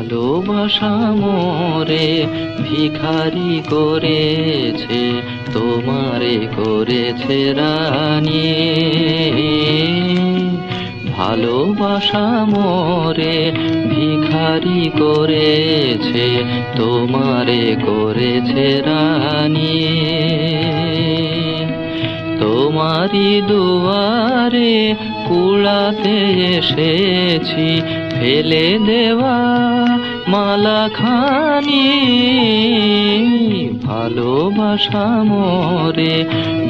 ভালোবাসা মোরে ভিখারি করেছে, তোমারে করেছে রানী। ভালোবাসা মোরে ভিখারি করেছে, তোমারে করেছে রানী। তোমারি দুয়ারে কুড়াতে এসেছি, ফেলে দেওয়া মালা খানি। ভালোবাসা মোরে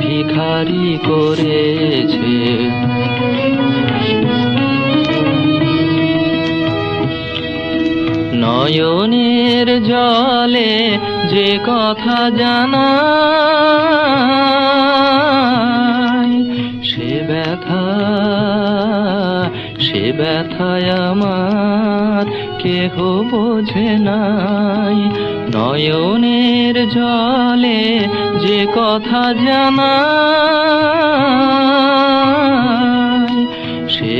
ভিখারি করেছে। নয়নের জলে যে কথা জানাই, সে ব্যথায় আমার কেহ বোঝে নাই। নয়নের জলে যে কথা জানাই, সে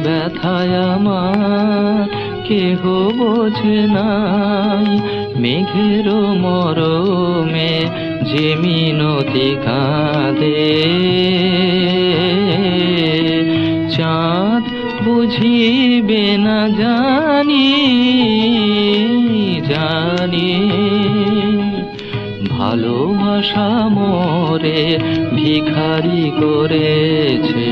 ব্যথায় আমার কেহ বোঝে নাই। মেঘের মরমে যে মিনতি কাঁদে, চাঁদ বুঝিবে না জানি। ভালোবাসা মোরে ভিখারি করেছে।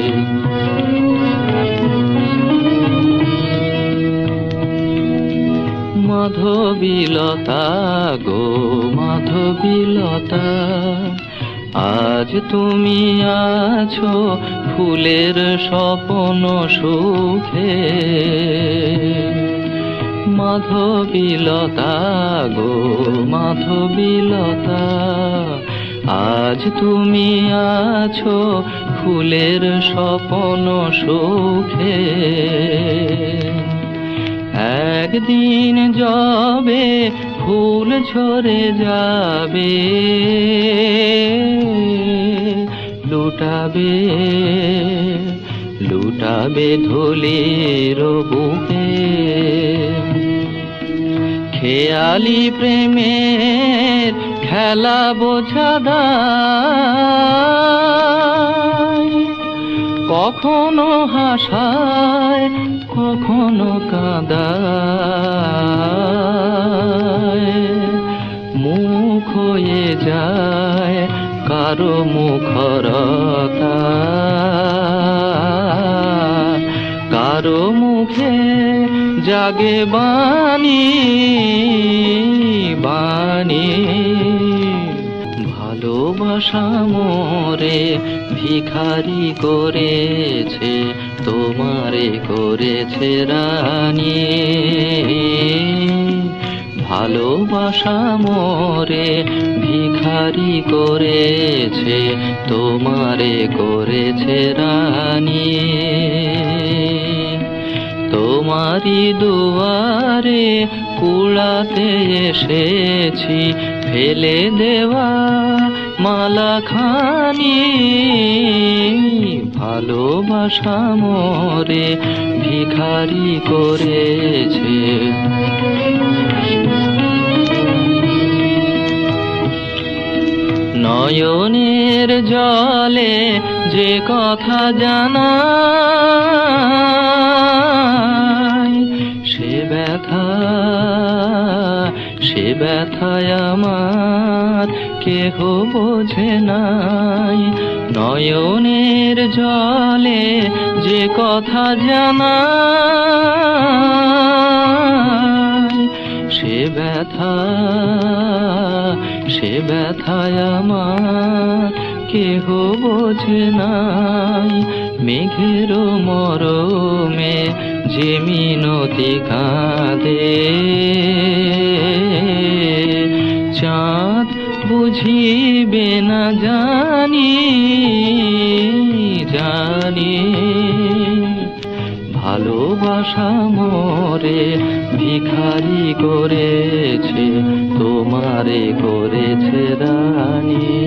মাধবীলতা গো মাধবীলতা, আজ তুমি আছো ফুলের স্বপ্ন সুখে। মাধবীলতা গো মাধবীলতা, আজ তুমি আছো ফুলের স্বপ্ন সুখে। একদিন যবে ফুল ঝরে যাবে, লুটাবে ধুলির বুকে। খেয়ালি প্রেমের খেলা বোঝাদায়, কখনো হাসায় কখনো কাঁদায়। মুখ হয়ে যায় কারো মুখরতা, কারো মুখে জাগে বাণী। ভালোবাসা মোরে ভিখারি করেছে, তোমারে করেছে রানী। ভালোবাসা মোরে ভিখারি করেছে, তোমারে করেছে রানী। তোমারি দুয়ারে কুড়াতে এসেছি, ফেলে দেওয়া মালা খানি। ভালোবাসা মোরে ভিখারি করেছে। নয়নের জলে যে কথা জানাই, সে ব্যথায় আমার কেহ বোঝে নাই। নয়নের জলে যে কথা জানাই, সে ব্যথায় আমার কেহ বোঝে নাই। মেঘের মরমে যে মিনতি কাঁদে, চাঁদ বুঝিবে না জানি। ভালোবাসা মোরে ভিখারি করেছে, তোমারে করেছে রানী।